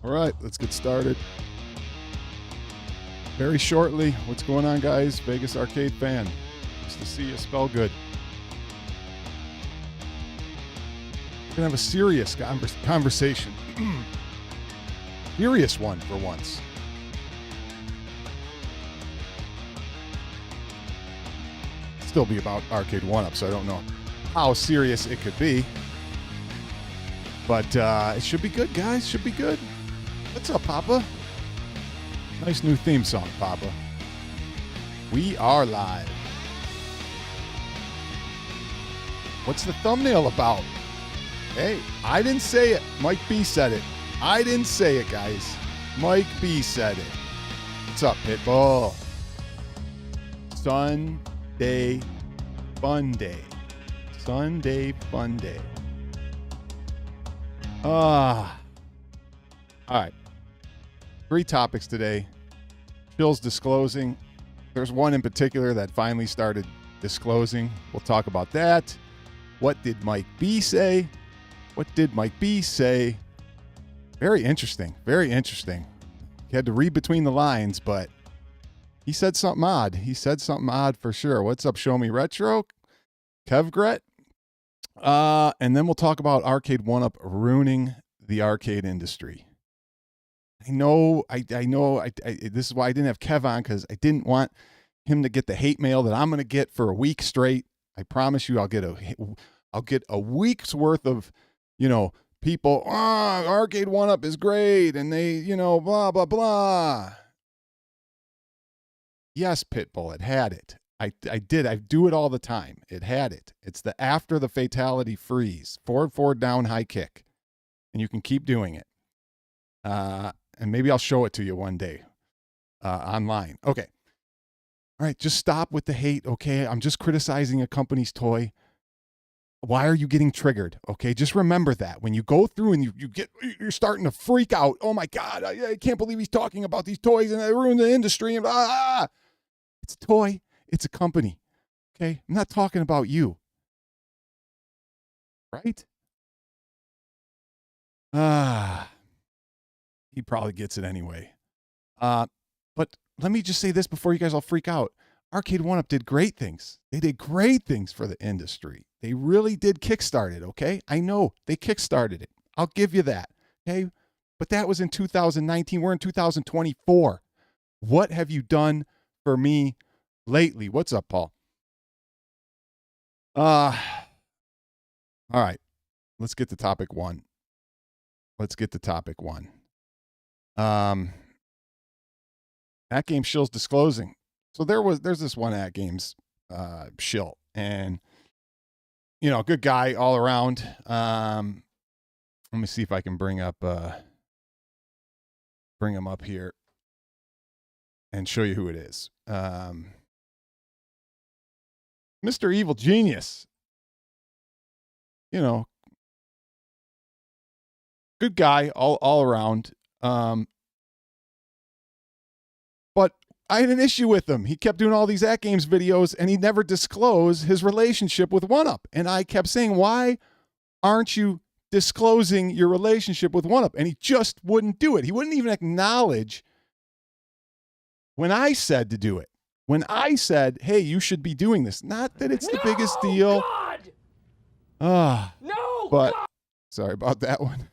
All right, let's get started. Very shortly, what's going on, guys? Vegas Arcade fan. Nice to see you. Spell good. We're going to have a serious conversation. Serious one for once. Still be about Arcade 1-Up, so I don't know how serious it could be. But it should be good, guys. Should be good. What's up, Papa? Nice new theme song, Papa. We are live. What's the thumbnail about? Hey, I didn't say it. Mike B said it. I didn't say it, guys. Mike B said it. What's up, Pitbull? Sunday Fun Day. Sunday Fun Day. All right. 3 topics today. Phil's disclosing. There's one in particular that finally started disclosing. We'll talk about that. What did Mike B say? What did Mike B say? Very interesting. Very interesting. He had to read between the lines, but he said something odd. He said something odd for sure. What's up, Show Me Retro? Kevgret. And then we'll talk about Arcade 1-Up ruining the arcade industry. I know. This is why I didn't have Kev on, because I didn't want him to get the hate mail that I'm going to get for a week straight. I promise you, I'll get a week's worth of, people. Arcade 1-Up is great, and they, blah blah blah. Yes, Pitbull, it had it. I did. I do it all the time. It had it. It's the after the fatality freeze, forward down high kick, and you can keep doing it. And maybe I'll show it to you one day online. Okay. All right. Just stop with the hate. Okay. I'm just criticizing a company's toy. Why are you getting triggered? Okay. Just remember that when you go through and you're starting to freak out. Oh my God. I can't believe he's talking about these toys and they ruined the industry. And it's a toy. It's a company. Okay. I'm not talking about you. Right? He probably gets it anyway. But let me just say this before you guys all freak out. Arcade 1-Up did great things. They did great things for the industry. They really did kickstart it, okay? I know they kickstarted it. I'll give you that, okay? But that was in 2019. We're in 2024. What have you done for me lately? What's up, Paul? All right. Let's get to topic one. At Game Shill's disclosing. So there's this one At Games shill, and good guy all around. Let me see if I can bring him up here and show you who it is. Mr. Evil Genius. Good guy all around. But I had an issue with him. He kept doing all these At Games videos, and he never disclosed his relationship with 1-Up. And I kept saying, why aren't you disclosing your relationship with 1-Up? And he just wouldn't do it. He wouldn't even acknowledge when I said to do it. When I said, hey, you should be doing this. Not that it's the biggest deal. God! No! But, God! Sorry about that one.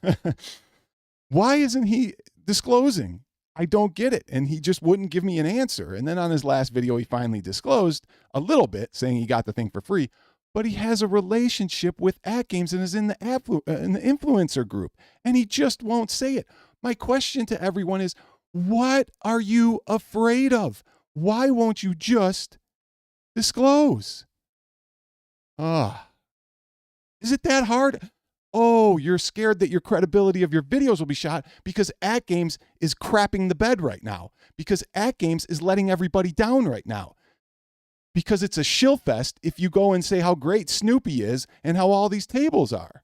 Why isn't he disclosing? I don't get it. And he just wouldn't give me an answer. And then on his last video, he finally disclosed a little bit, saying he got the thing for free. But he has a relationship with At Games and is in the influencer group. And he just won't say it. My question to everyone is, what are you afraid of? Why won't you just disclose? Is it that hard? Oh, you're scared that your credibility of your videos will be shot because At Games is crapping the bed right now. Because At Games is letting everybody down right now. Because it's a shill fest if you go and say how great Snoopy is and how all these tables are.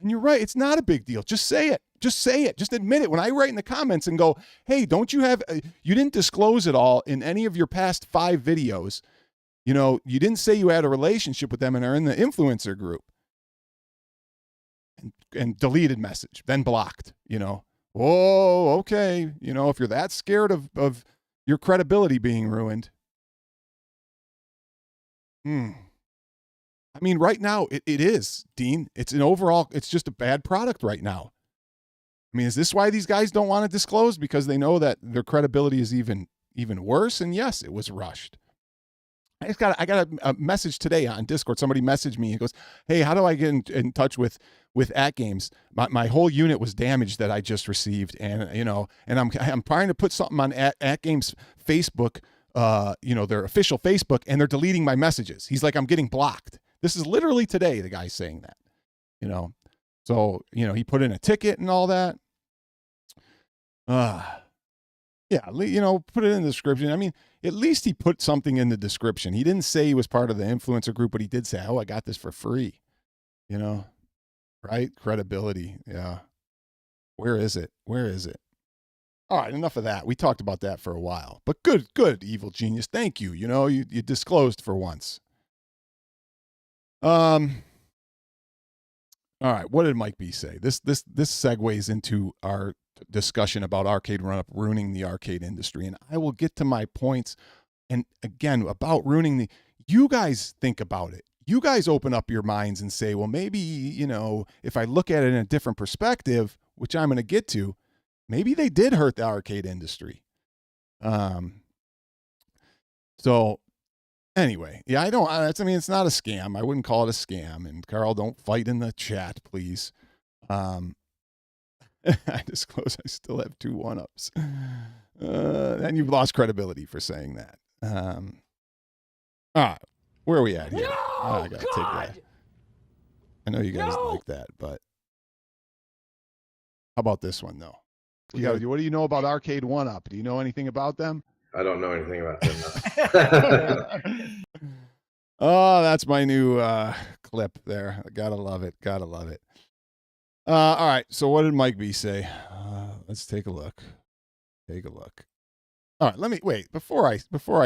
And you're right, it's not a big deal. Just say it. Just say it. Just admit it. When I write in the comments and go, hey, don't you have, you didn't disclose it all in any of your past 5 videos. You didn't say you had a relationship with them and are in the influencer group. And deleted message, then blocked, Oh, okay. You know, if you're that scared of your credibility being ruined. I mean, right now it is, Dean. It's just a bad product right now. I mean, is this why these guys don't want to disclose? Because they know that their credibility is even worse? And yes, it was rushed. I got a message today on Discord. Somebody messaged me and goes, "Hey, how do I get in touch with At Games? My whole unit was damaged that I just received, and I'm trying to put something on At Games Facebook, their official Facebook, and they're deleting my messages." He's like, "I'm getting blocked." This is literally today. The guy's saying that, So he put in a ticket and all that. Yeah, put it in the description. I mean, at least he put something in the description. He didn't say he was part of the influencer group, but he did say, "Oh, I got this for free." Right? Credibility. Yeah. Where is it? All right, enough of that. We talked about that for a while. But good, Evil Genius. Thank you. You disclosed for once. All right, what did Mike B say? This segues into our discussion about arcade run-up ruining the arcade industry, and I will get to my points. And again, about ruining you guys think about it. You guys open up your minds and say, well, maybe, if I look at it in a different perspective, which I'm going to get to, maybe they did hurt the arcade industry. So anyway, yeah, it's not a scam. I wouldn't call it a scam. And Carl, don't fight in the chat, please. I disclose I still have 2 1-ups. And you've lost credibility for saying that. All right, where are we at here? No, I gotta take that. I know you guys like that, but how about this one though? What do you know about Arcade 1-Up? Do you know anything about them? I don't know anything about them. Oh, that's my new clip there. Gotta love it. All right. So what did Mike B say? Let's take a look. All right. Let me wait before I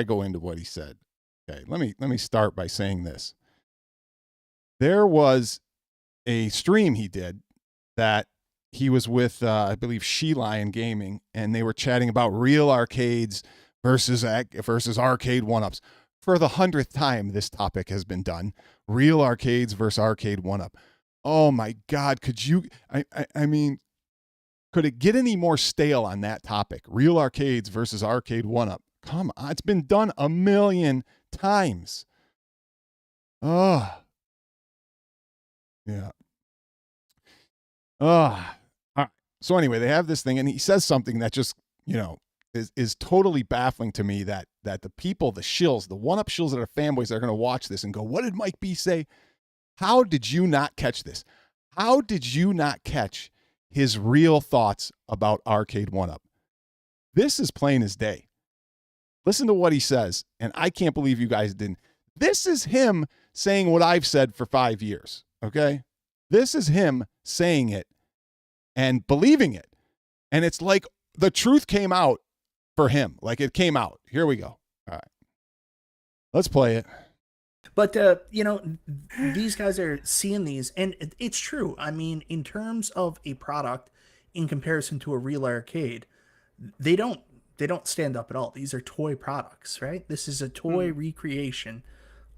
go into what he said. Okay. Let me start by saying this. There was a stream he did that he was with, I believe, She Lion Gaming, and they were chatting about real arcades versus arcade 1-ups. For the 100th time, this topic has been done. Real arcades versus arcade 1-up. Oh my God, could you, I mean, could it get any more stale on that topic? Real arcades versus arcade 1-up. Come on, it's been done 1,000,000 times. Oh. Yeah. All right. So anyway, they have this thing, and he says something that just, is totally baffling to me that the people, the shills, the 1-up shills that are fanboys that are going to watch this and go, what did Mike B say? How did you not catch this? How did you not catch his real thoughts about arcade 1-up? This is plain as day. Listen to what he says, and I can't believe you guys didn't. This is him saying what I've said for 5 years, okay? This is him saying it and believing it. And it's like the truth came out for him. Like it came out. Here we go. All right. Let's play it. But, these guys are seeing these, and it's true. I mean, in terms of a product in comparison to a real arcade, they don't stand up at all. These are toy products, right? This is a toy recreation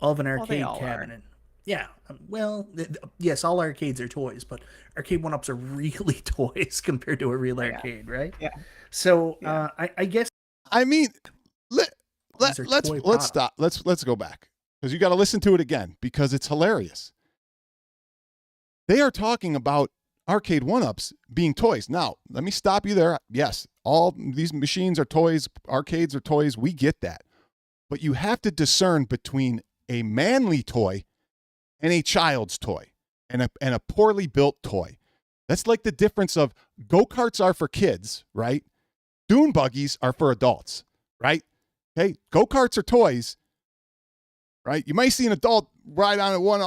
of an arcade cabinet. Yeah. Well, yes, all arcades are toys, but arcade 1-ups are really toys compared to a real arcade, right? Yeah. So I guess. I mean, let's stop. Let's go back. Because you got to listen to it again because it's hilarious. They are talking about arcade 1-ups being toys. Now, let me stop you there. Yes, all these machines are toys. Arcades are toys. We get that. But you have to discern between a manly toy and a child's toy and a poorly built toy. That's like the difference of go-karts are for kids, right? Dune buggies are for adults, right? Hey, go-karts are toys. Right? You might see an adult ride on one,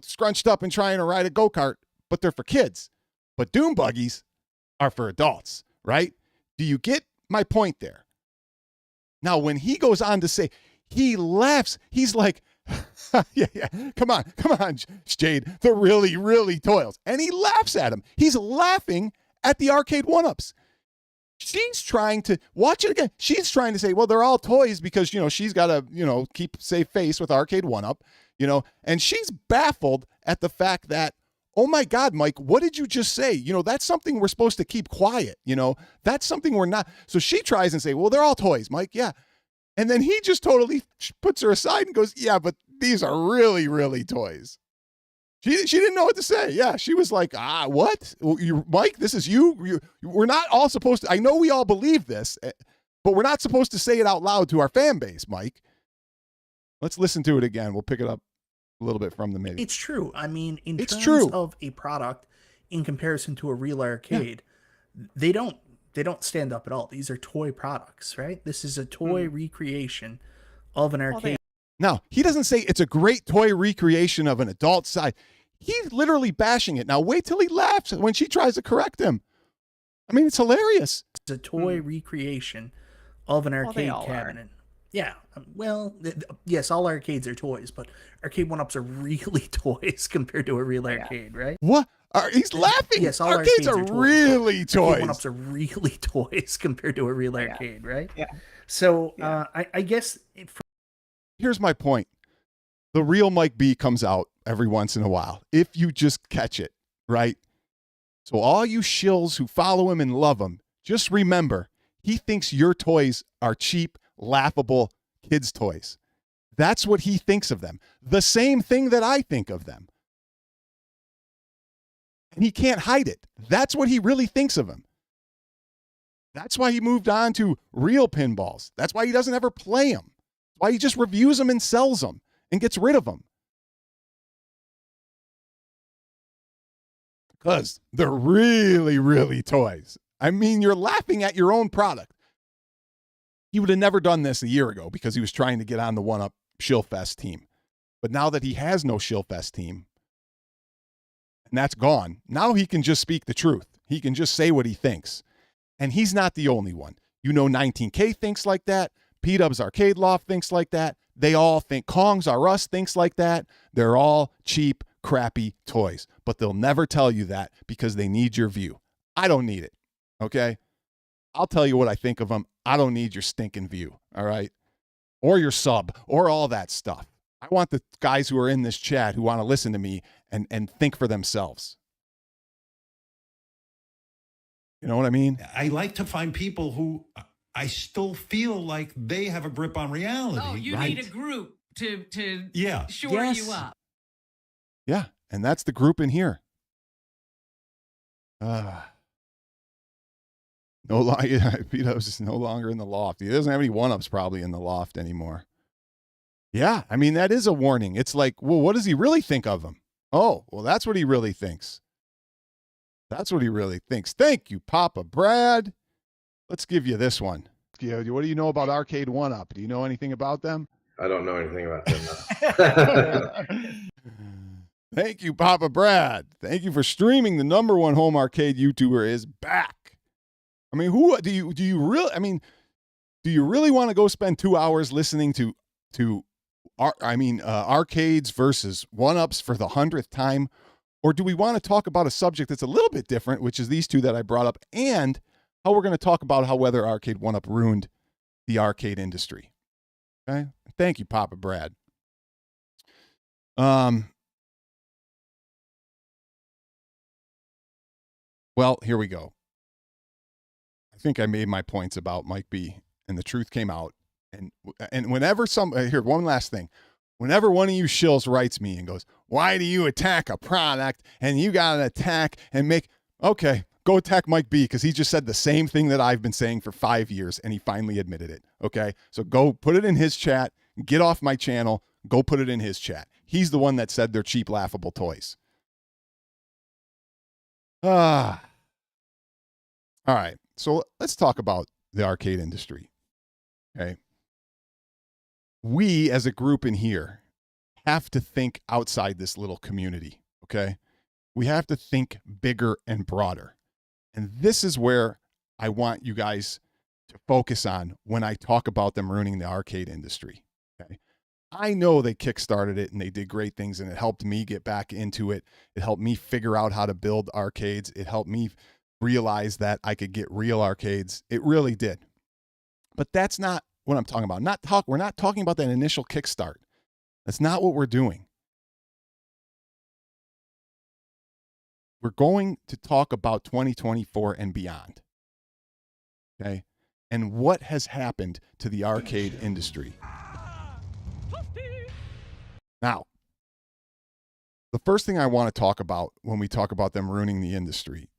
scrunched up and trying to ride a go-kart, but they're for kids. But dune buggies are for adults, right? Do you get my point there? Now, when he goes on to say, he laughs. He's like, yeah, come on, Jade. They're really, really toys. And he laughs at him. He's laughing at the arcade one-ups. She's trying to watch it again. She's trying to say, well, they're all toys because, she's got to, keep safe face with arcade one-up, and she's baffled at the fact that, oh my God, Mike, what did you just say? That's something we're supposed to keep quiet. That's something we're not. So she tries and say, well, they're all toys, Mike. Yeah. And then he just totally puts her aside and goes, yeah, but these are really, really toys. She didn't know what to say. Yeah, she was like, what? Mike, this is you? We're not all supposed to. I know we all believe this, but we're not supposed to say it out loud to our fan base, Mike. Let's listen to it again. We'll pick it up a little bit from the MIDI. It's true. I mean, in It's terms true. of a product in comparison to a real arcade, they don't stand up at all. These are toy products, right? This is a toy recreation of an arcade. Now, he doesn't say it's a great toy recreation of an adult side. He's literally bashing it. Now, wait till he laughs when she tries to correct him. I mean, it's hilarious. It's a toy recreation of an arcade all cabinet. Yeah. Well, yes, all arcades are toys, but arcade one-ups are really toys compared to a real arcade, right? What? He's laughing. Yes, all arcades are toys. really Arcade toys. one-ups are really toys compared to a real arcade, right? Yeah. So I guess Here's my point. The real Mike B comes out every once in a while, if you just catch it, right? So all you shills who follow him and love him, just remember, he thinks your toys are cheap, laughable kids' toys. That's what he thinks of them. The same thing that I think of them. And he can't hide it. That's what he really thinks of him. That's why he moved on to real pinballs. That's why he doesn't ever play them. That's why he just reviews them and sells them and gets rid of them. Because they're really, really toys. I mean, you're laughing at your own product. He would have never done this a year ago because he was trying to get on the one-up Shillfest team. But now that he has no Shillfest team, and that's gone, now he can just speak the truth. He can just say what he thinks. And he's not the only one. 19K thinks like that. P-Dub's Arcade Loft thinks like that. They all think Kong's R Us thinks like that. They're all cheap, crappy toys. But they'll never tell you that because they need your view. I don't need it, okay? I'll tell you what I think of them. I don't need your stinking view, all right? Or your sub, or all that stuff. I want the guys who are in this chat who want to listen to me and think for themselves. You know what I mean? I like to find people who I still feel like they have a grip on reality. Oh, you right? need a group to Yeah. shore Yes. you up. Yeah, and that's the group in here. No longer, Pito's is no longer in the loft. He doesn't have any one-ups probably in the loft anymore. Yeah, I mean, that is a warning. It's like, well, what does he really think of him? Oh, well, that's what he really thinks. That's what he really thinks. Thank you, Papa Brad. Let's give you this one. What do you know about Arcade One-Up? Do you know anything about them? I don't know anything about them. Thank you, Papa Brad. Thank you for streaming. The #1 home arcade YouTuber is back. I mean, who do you really? I mean, do you really want to go spend 2 hours listening to arcades versus one-ups for the 100th time, or do we want to talk about a subject that's a little bit different, which is these two that I brought up, and how we're going to talk about how whether Arcade One-Up ruined the arcade industry? Okay, thank you, Papa Brad. Well, here we go. I think I made my points about Mike B, and the truth came out. And whenever here, one last thing. Whenever one of you shills writes me and goes, why do you attack a product and you got to attack and make, okay, go attack Mike B because he just said the same thing that I've been saying for 5 years and he finally admitted it. Okay. So go put it in his chat, get off my channel, go put it in his chat. He's the one that said they're cheap, laughable toys. All right. So let's talk about the arcade industry. Okay. We as a group in here have to think outside this little community. Okay. We have to think bigger and broader. And this is where I want you guys to focus on when I talk about them ruining the arcade industry. Okay. I know they kickstarted it and they did great things and it helped me get back into it. It helped me figure out how to build arcades. It helped me realize that I could get real arcades. It really did. But that's not what I'm talking about. We're not talking about that initial kickstart. That's not what we're doing. We're going to talk about 2024 and beyond. Okay? And what has happened to the arcade industry. Now, the first thing I want to talk about when we talk about them ruining the industry,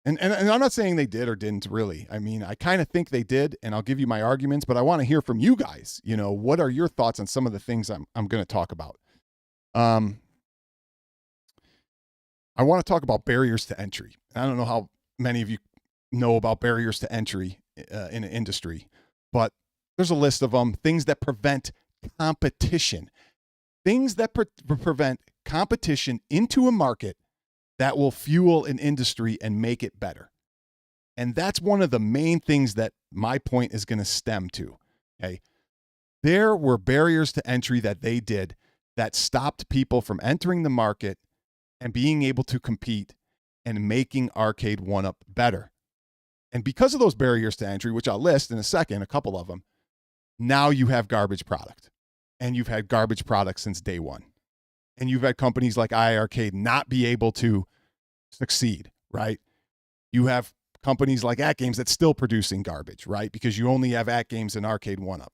and I'm not saying they did or didn't really. I mean, I kind of think they did, and I'll give you my arguments, but I want to hear from you guys. You know, what are your thoughts on some of the things I'm going to talk about? I want to talk about barriers to entry. I don't know how many of you know about barriers to entry in an industry, but there's a list of them. Things that prevent competition. Things that prevent competition into a market that will fuel an industry and make it better. And that's one of the main things that my point is going to stem to. Okay. There were barriers to entry that they did that stopped people from entering the market and being able to compete and making Arcade 1-Up better. And because of those barriers to entry, which I'll list in a second, a couple of them, now you have garbage product. And you've had garbage products since day one. And you've had companies like iArcade not be able to succeed, right? You have companies like At Games that's still producing garbage, right? Because you only have At Games and Arcade 1-Up.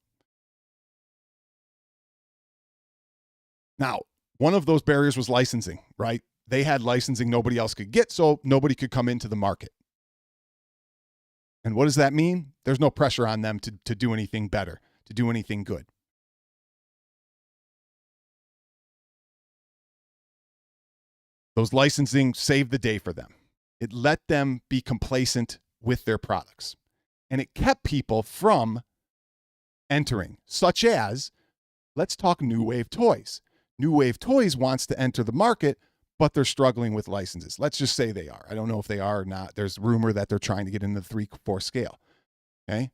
Now, one of those barriers was licensing, right? They had licensing nobody else could get, so nobody could come into the market. And what does that mean? There's no pressure on them to do anything better, to do anything good. Those licensing saved the day for them. It let them be complacent with their products. And it kept people from entering, such as, let's talk New Wave Toys. New Wave Toys wants to enter the market, but they're struggling with licenses. Let's just say they are. I don't know if they are or not. There's rumor that they're trying to get into the 3/4 scale. Okay?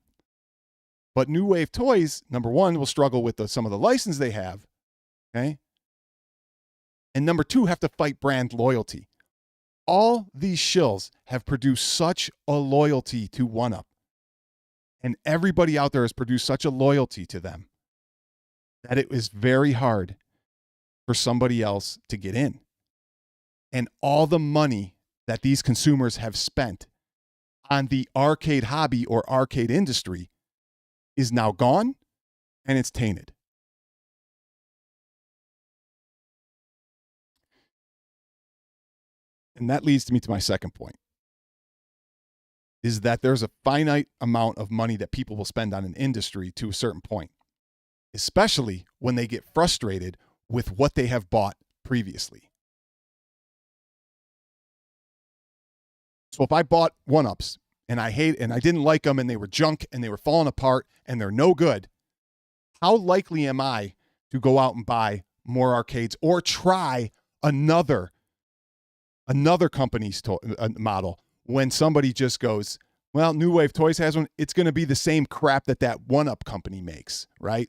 But New Wave Toys, number one, will struggle with some of the license they have. Okay? And number two, have to fight brand loyalty. All these shills have produced such a loyalty to 1-Up. And everybody out there has produced such a loyalty to them that it is very hard for somebody else to get in. And all the money that these consumers have spent on the arcade hobby or arcade industry is now gone and it's tainted. And that leads me to my second point, is that there's a finite amount of money that people will spend on an industry to a certain point, especially when they get frustrated with what they have bought previously. So if I bought 1-Ups and I didn't like them and they were junk and they were falling apart and they're no good, how likely am I to go out and buy more arcades or try another company's model when somebody just goes, well, New Wave Toys has one, it's going to be the same crap that 1-Up company makes, right?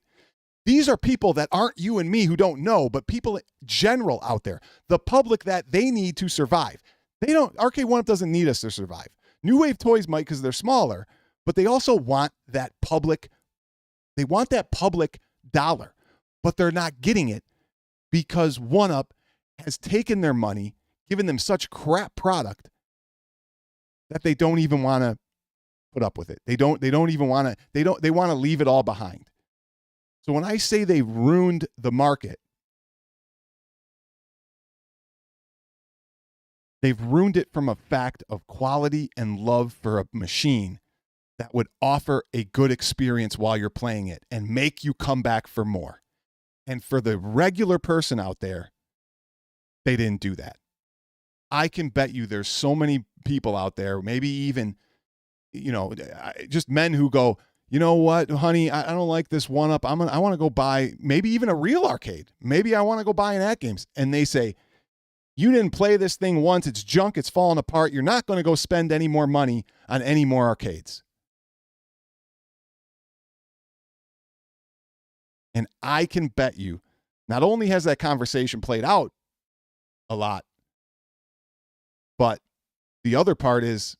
These are people that aren't you and me who don't know, but people general out there, the public that they need to survive. Arcade 1-Up doesn't need us to survive. New Wave Toys might because they're smaller, but they also want that public dollar, but they're not getting it because 1-Up has taken their money, given them such crap product that they don't even want to put up with it. They want to leave it all behind. So when I say they ruined the market, they've ruined it from a fact of quality and love for a machine that would offer a good experience while you're playing it and make you come back for more. And for the regular person out there, they didn't do that. I can bet you there's so many people out there, maybe even, just men who go, you know what, honey, I don't like this 1-Up. I want to go buy maybe even a real arcade. Maybe I want to go buy an At Games. And they say, you didn't play this thing once. It's junk. It's falling apart. You're not going to go spend any more money on any more arcades. And I can bet you, not only has that conversation played out a lot, but the other part is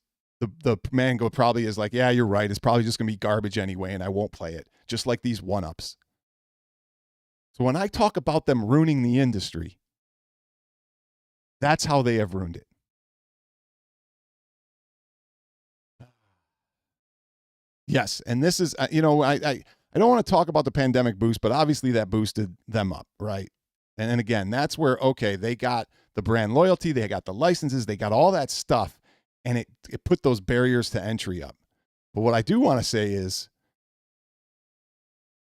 the mango probably is like, yeah, you're right. It's probably just going to be garbage anyway, and I won't play it. Just like these 1-ups. So when I talk about them ruining the industry, that's how they have ruined it. Yes, and this is, I don't want to talk about the pandemic boost, but obviously that boosted them up, right? And again, that's where, okay, they got the brand loyalty, they got the licenses, they got all that stuff, and it put those barriers to entry up. But what I do want to say is,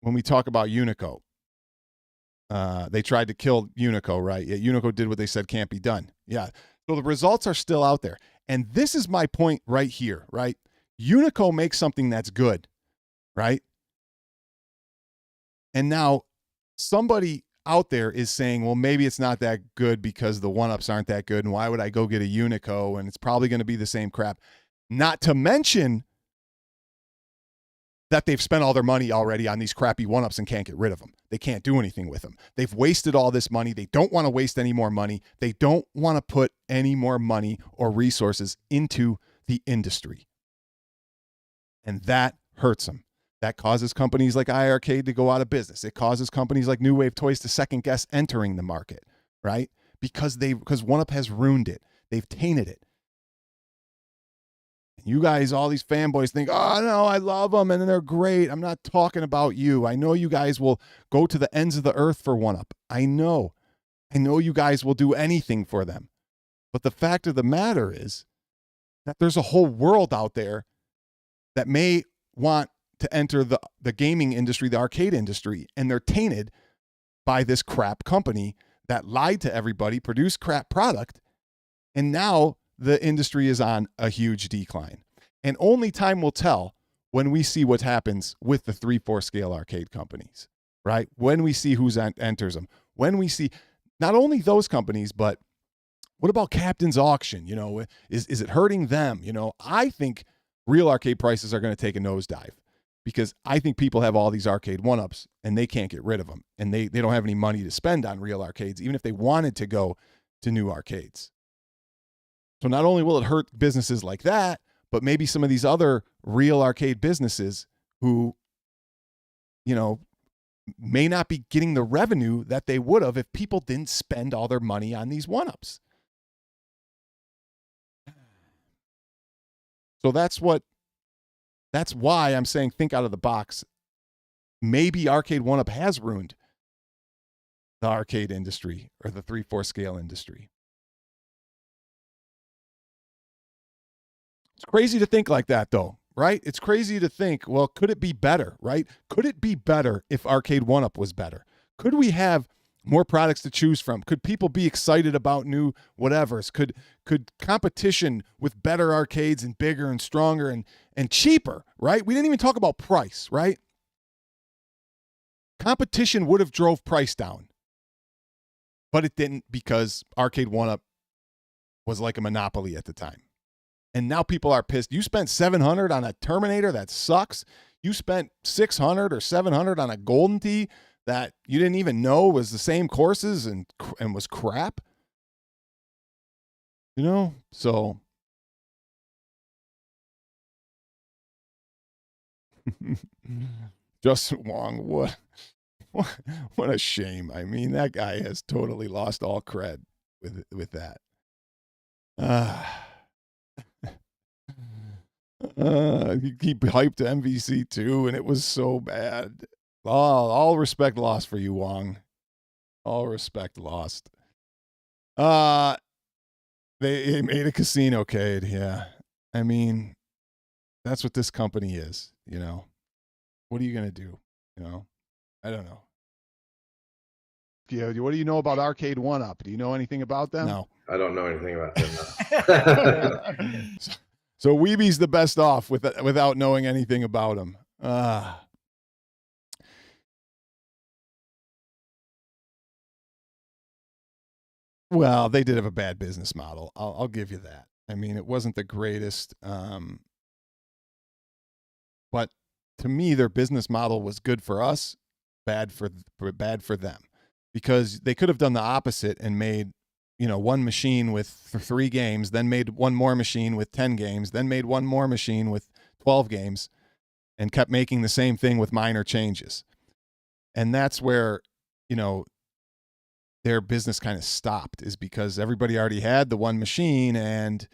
when we talk about Unico, they tried to kill Unico, right? Yeah, Unico did what they said can't be done. Yeah. So the results are still out there. And this is my point right here, right? Unico makes something that's good, right? And now somebody out there is saying, well, maybe it's not that good because the 1-ups aren't that good. And why would I go get a Unico? And it's probably going to be the same crap. Not to mention that they've spent all their money already on these crappy 1-ups and can't get rid of them. They can't do anything with them. They've wasted all this money. They don't want to waste any more money. They don't want to put any more money or resources into the industry. And that hurts them. That causes companies like iArcade to go out of business. It causes companies like New Wave Toys to second guess entering the market, right? Because 1-up has ruined it. They've tainted it. You guys, all these fanboys think, oh, no, I love them and they're great. I'm not talking about you. I know you guys will go to the ends of the earth for 1-up. I know you guys will do anything for them. But the fact of the matter is that there's a whole world out there that may want to enter the gaming industry, the arcade industry, and they're tainted by this crap company that lied to everybody, produced crap product, and now the industry is on a huge decline. And only time will tell when we see what happens with the 3-4 scale arcade companies, right? When we see who enters them. When we see not only those companies, but what about Captain's Auction? Is it hurting them? I think real arcade prices are going to take a nosedive because I think people have all these arcade 1-ups and they can't get rid of them. And they don't have any money to spend on real arcades, even if they wanted to go to new arcades. So not only will it hurt businesses like that, but maybe some of these other real arcade businesses who, may not be getting the revenue that they would have if people didn't spend all their money on these 1-ups. So that's why I'm saying think out of the box. Maybe arcade 1-up has ruined the arcade industry or the 3-4 scale industry. It's crazy to think like that, though, right? It's crazy to think, well, could it be better, right? Could it be better if arcade 1-up was better? Could we have more products to choose from? Could people be excited about new whatevers? Could competition with better arcades and bigger and stronger and cheaper, right? We didn't even talk about price, right? Competition would have drove price down, but it didn't because arcade 1-up was like a monopoly at the time. And now people are pissed. You spent $700 on a Terminator that sucks. You spent $600 or $700 on a Golden Tee that you didn't even know was the same courses and was crap. So Justin Wong, what a shame. I mean, that guy has totally lost all cred with that. He hyped MVC2 and it was so bad. All respect lost for you, Wong. All respect lost. They made a casino cade, yeah. I mean, that's what this company is, What are you gonna do? I don't know. Yeah, what do you know about Arcade 1-Up? Do you know anything about them? No. I don't know anything about them. No. So Weeby's the best off without knowing anything about him. Well, they did have a bad business model. I'll give you that. I mean, it wasn't the greatest, but to me, their business model was good for us, bad for them, because they could have done the opposite and made one machine with 3 games, then made one more machine with 10 games, then made one more machine with 12 games, and kept making the same thing with minor changes. And that's where, their business kind of stopped, is because everybody already had the one machine, and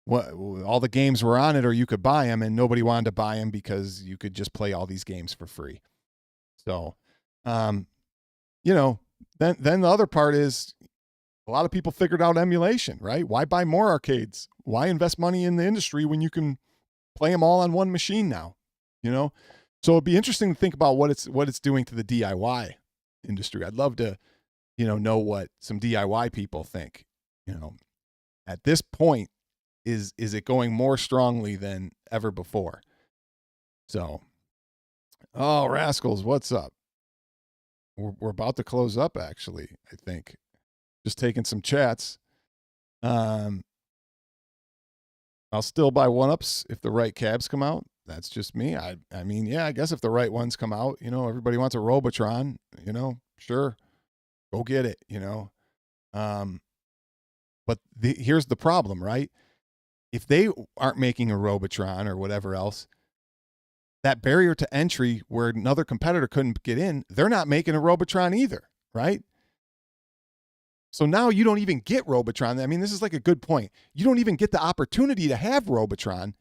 all the games were on it, or you could buy them, and nobody wanted to buy them because you could just play all these games for free. So, then the other part is, a lot of people figured out emulation, right? Why buy more arcades? Why invest money in the industry when you can play them all on one machine now? So it'd be interesting to think about what it's doing to the DIY industry. I'd love to, know what some DIY people think. At this point, is it going more strongly than ever before? So, oh, Rascals, what's up? We're about to close up, actually, I think. Just taking some chats. I'll still buy 1-ups if the right cabs come out. That's just me. I mean, yeah, I guess if the right ones come out, everybody wants a Robotron, sure, go get it, But here's the problem, right? If they aren't making a Robotron or whatever else, that barrier to entry where another competitor couldn't get in, they're not making a Robotron either, right? So now you don't even get Robotron. I mean, this is like a good point. You don't even get the opportunity to have Robotron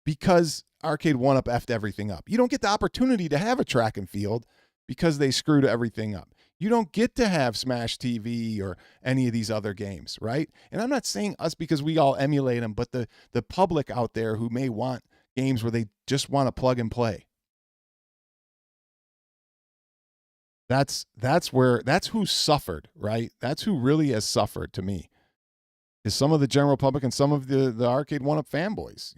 because Arcade 1-Up effed everything up. You don't get the opportunity to have a track and field because they screwed everything up. You don't get to have Smash TV or any of these other games, right? And I'm not saying us because we all emulate them, but the public out there who may want games where they just want to plug and play. That's who suffered, right? That's who really has suffered to me, is some of the general public and some of the Arcade 1-Up fanboys,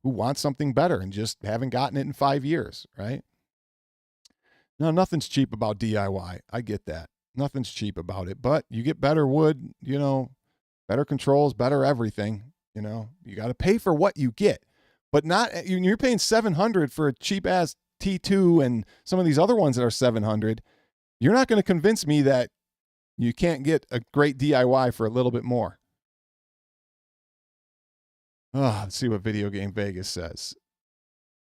who want something better and just haven't gotten it in 5 years, right? No, nothing's cheap about DIY. I get that. Nothing's cheap about it, but you get better wood, better controls, better everything, you got to pay for what you get, but not, you're paying $700 for a cheap ass T2 and some of these other ones that are $700. You're not going to convince me that you can't get a great DIY for a little bit more. Let's see what Video Game Vegas says.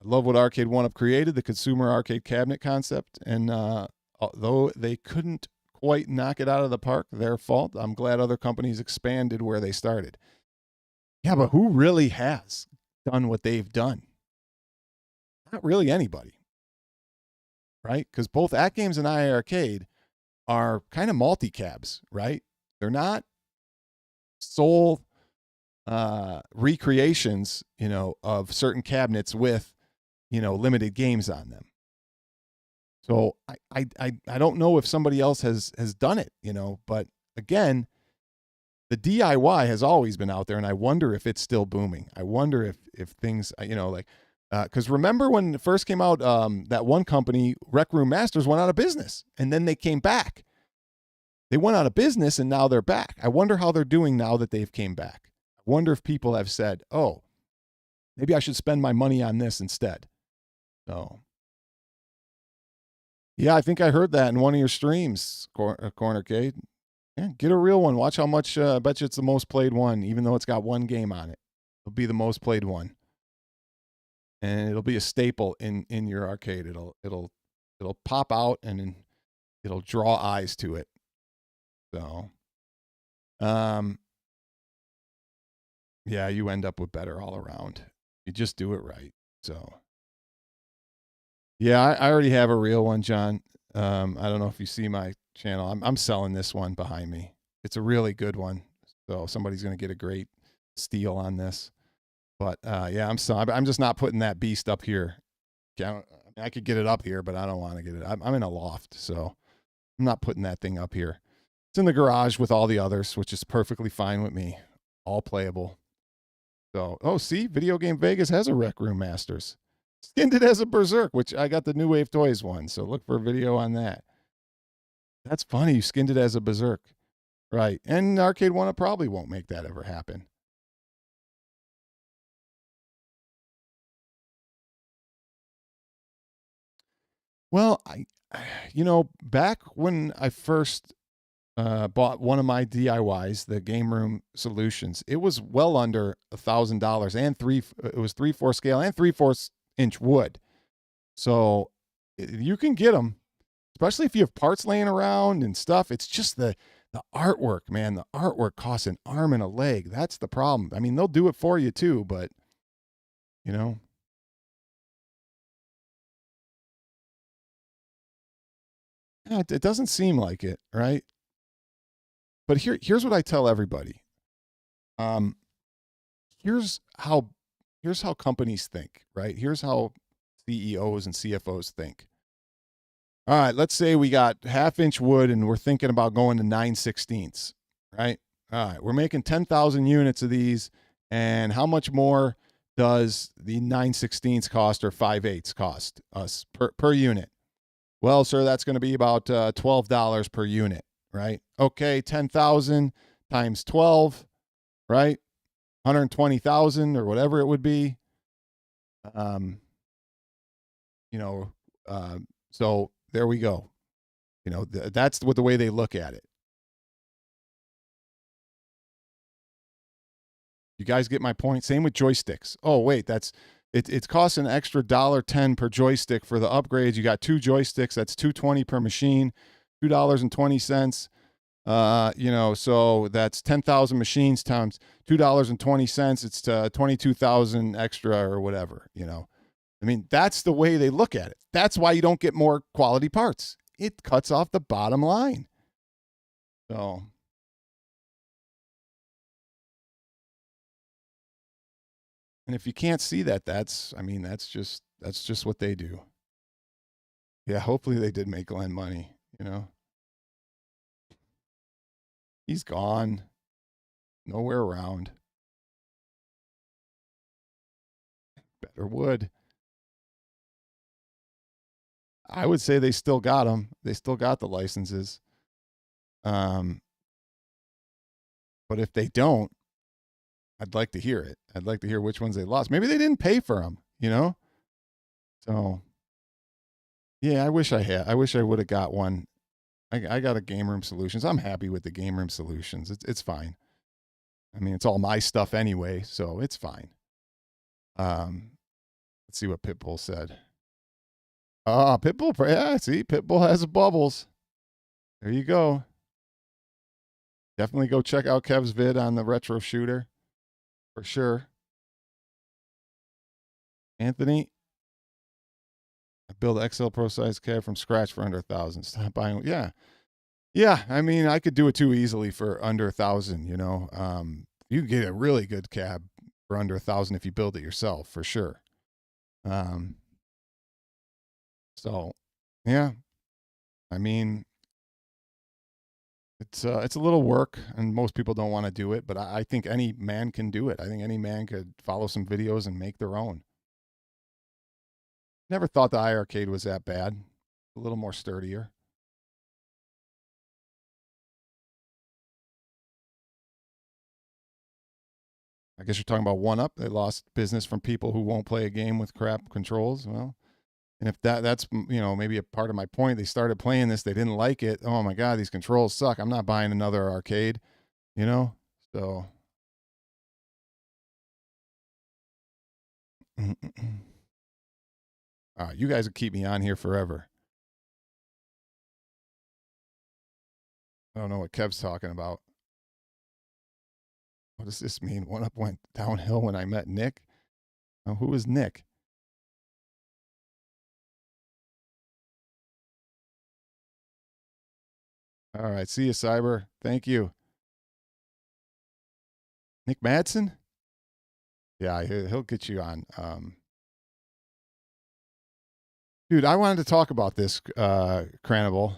I love what Arcade 1-Up created, the consumer arcade cabinet concept, and although they couldn't quite knock it out of the park, their fault. I'm glad other companies expanded where they started. Yeah, but who really has done what they've done? Not really anybody. Right? Because both At Games and IA Arcade are kind of multi-cabs, right? They're not sole recreations, of certain cabinets with, limited games on them. So I don't know if somebody else has done it, but again, the DIY has always been out there, and I wonder if it's still booming. I wonder if things, because remember when it first came out, that one company, Rec Room Masters, went out of business, and then they came back. They went out of business, and now they're back. I wonder how they're doing now that they've came back. I wonder if people have said, oh, maybe I should spend my money on this instead. So, yeah, I think I heard that in one of your streams, Cornercade. Yeah, get a real one. Watch how much, I bet you it's the most played one, even though it's got one game on it. It'll be the most played one. And it'll be a staple in your arcade. It'll pop out and it'll draw eyes to it. So, yeah, you end up with better all around. You just do it right. So, yeah, I already have a real one, John. I don't know if you see my channel. I'm selling this one behind me. It's a really good one. So somebody's going to get a great steal on this. But yeah, I'm just not putting that beast up here. I could get it up here, but I don't want to get it. I'm in a loft, so I'm not putting that thing up here. It's in the garage with all the others, which is perfectly fine with me. All playable. So, oh, see, Video Game Vegas has a Rec Room Masters. Skinned it as a Berserk, which I got the New Wave Toys one. So look for a video on that. That's funny. You skinned it as a Berserk. Right. And Arcade 1-Up probably won't make that ever happen. Well, back when I first bought one of my DIYs, the Game Room Solutions. It was well under $1,000 and it was 3/4 scale and 3/4 inch wood. So you can get them, especially if you have parts laying around and stuff. It's just the artwork, man. The artwork costs an arm and a leg. That's the problem. I mean, they'll do it for you too, but you know. Yeah, it doesn't seem like it, right? But here's what I tell everybody. Here's how companies think, right? Here's how CEOs and CFOs think. All right, let's say we got 1/2 inch wood and we're thinking about going to 9/16, right? All right, we're making 10,000 units of these, and how much more does the 9/16 cost or 5/8 cost us per unit? Well, sir, that's going to be about $12 per unit, right? Okay, 10,000 times 12, right? 120,000 or whatever it would be. So there we go. That's what the way they look at it. You guys get my point? Same with joysticks. Oh, wait, it costs an extra $1.10 per joystick for the upgrades. You got 2 joysticks, that's $2.20 per machine, $2.20. So that's 10,000 machines times $2.20. It's 22,000 extra or whatever, I mean, that's the way they look at it. That's why you don't get more quality parts. It cuts off the bottom line. So, and if you can't see that, that's just what they do. Yeah, hopefully they did make Glenn money, He's gone. Nowhere around. Better wood. I would say they still got them. They still got the licenses. But if they don't, I'd like to hear it. I'd like to hear which ones they lost. Maybe they didn't pay for them, So, yeah, I wish I would have got one. I got a Game Room Solutions. I'm happy with the Game Room Solutions. It's fine. I mean, it's all my stuff anyway, so it's fine. Let's see what Pitbull said. Pitbull, yeah, see, Pitbull has bubbles. There you go. Definitely go check out Kev's vid on the retro shooter, for sure. Anthony, I build XL Pro size cab from scratch for under 1,000. Stop buying. Yeah. I mean, I could do it too easily for under 1,000. You can get a really good cab for under 1,000 if you build it yourself, for sure. So, yeah, I mean, it's a little work, and most people don't want to do it, but I think any man can do it. I think any man could follow some videos and make their own. Never thought the iArcade was that bad. A little more sturdier. I guess you're talking about 1UP. They lost business from people who won't play a game with crap controls. Well, and if that's maybe a part of my point, they started playing this, they didn't like it. Oh my God, these controls suck. I'm not buying another arcade, So. You guys will keep me on here forever. I don't know what Kev's talking about. What does this mean? 1UP went downhill when I met Nick. Oh, who is Nick? All right. See you, Cyber. Thank you. Nick Madsen? Yeah, he'll get you on. Dude, I wanted to talk about this, Cranable.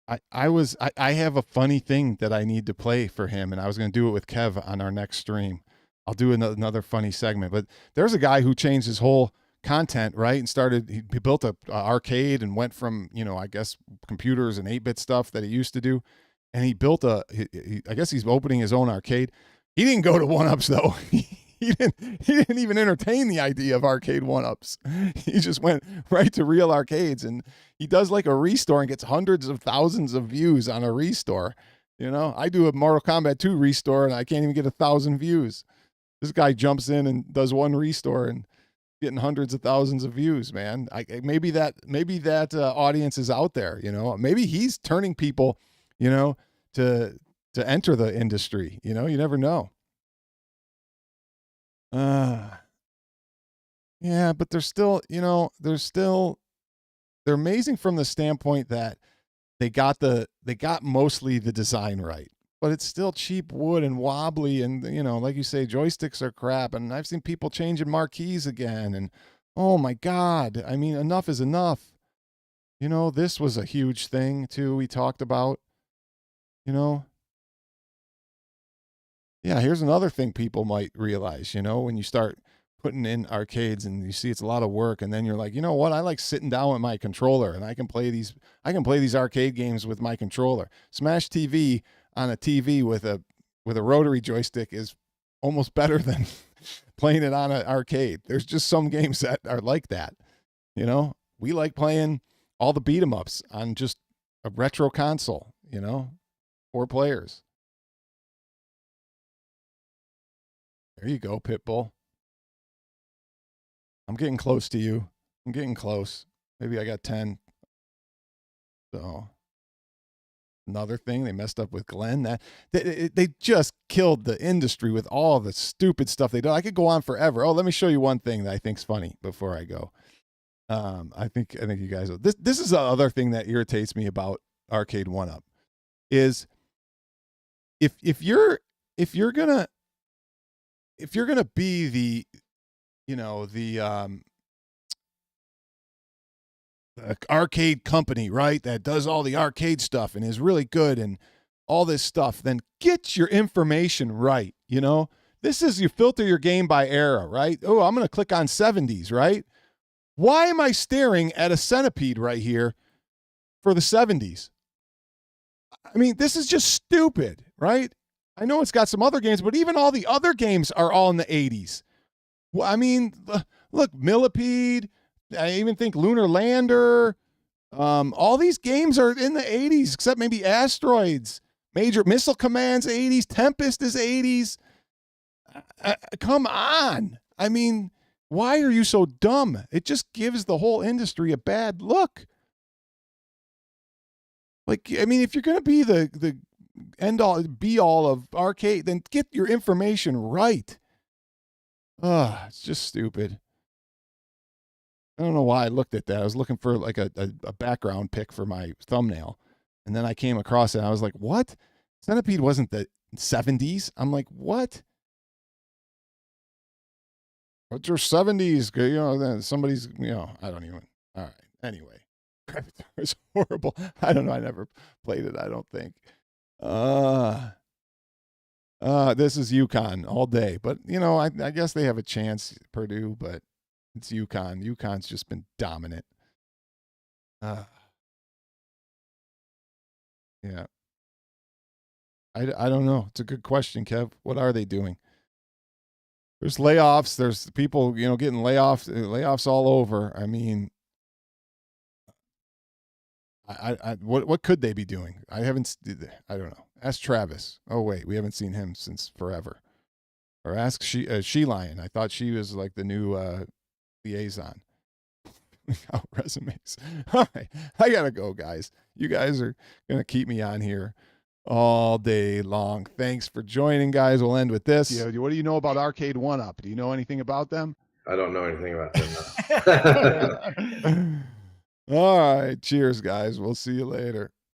I have a funny thing that I need to play for him, and I was going to do it with Kev on our next stream. I'll do another funny segment, but there's a guy who changed his whole content, right? And he built a arcade and went from, I guess computers and 8-bit stuff that he used to do. And he built I guess he's opening his own arcade. He didn't go to 1UPs though. he didn't even entertain the idea of arcade one-ups. He just went right to real arcades, and he does like a restore and gets hundreds of thousands of views on a restore. You know, I do a Mortal Kombat 2 restore and I can't even get 1,000 views. This guy jumps in and does one restore and getting hundreds of thousands of views, man. Maybe that audience is out there, you know. Maybe he's turning people, you know, to enter the industry. You know, you never know. Yeah, but they're still, you know, they're amazing from the standpoint that they got mostly the design right. But it's still cheap wood and wobbly, and you know, like you say, joysticks are crap. And I've seen people changing marquees again, and oh my God, I mean, enough is enough. You know, this was a huge thing too. We talked about, you know. Yeah, here's another thing people might realize, you know, when you start putting in arcades and you see it's a lot of work, and then you're like, you know what, I like sitting down with my controller and I can play these arcade games with my controller. Smash TV on a TV with a rotary joystick is almost better than playing it on an arcade. There's just some games that are like that. You know, we like playing all the beat 'em ups on just a retro console, you know, 4 players. There you go, Pitbull. I'm getting close to you. I'm getting close. Maybe I got 10. So another thing, they messed up with Glenn. That they just killed the industry with all the stupid stuff they do. I could go on forever. Oh, let me show you one thing that I think's funny before I go. I think you guys will. This is the other thing that irritates me about Arcade 1-Up is if you're gonna be the, you know, the arcade company, right, that does all the arcade stuff and is really good and all this stuff, then get your information right. You know, this is, you filter your game by era, right? Oh, I'm going to click on 70s, right? Why am I staring at a centipede right here for the 70s? I mean, this is just stupid, right? I know it's got some other games, but even all the other games are all in the 80s. Well, I mean, look, Millipede, I even think Lunar Lander, all these games are in the 80s, except maybe Asteroids. Major Missile Command's 80s. Tempest is 80s. Come on. I mean, why are you so dumb? It just gives the whole industry a bad look. Like, I mean, if you're going to be the end all, be all of arcade, then get your information right. It's just stupid. I don't know why I looked at that. I was looking for like a background pic for my thumbnail. And then I came across it and I was like, what? Centipede wasn't the 70s. I'm like, what? What's your 70s? You know, then somebody's, you know, I don't even. All right. Anyway, it's horrible. I don't know. I never played it, I don't think. This is UConn all day. But, you know, I guess they have a chance, Purdue, but it's UConn. UConn's just been dominant. Yeah. I don't know. It's a good question, Kev. What are they doing? There's layoffs. There's people, you know, getting layoffs all over. I mean, what could they be doing? I don't know. Ask Travis. Oh wait, we haven't seen him since forever. Or ask She Lion. I thought she was like the new liaison. Out resumes. All right, I gotta go, guys. You guys are gonna keep me on here all day long. Thanks for joining, guys. We'll end with this. Yeah, what do you know about Arcade 1-Up? Do you know anything about them? I don't know anything about them. All right. Cheers, guys. We'll see you later.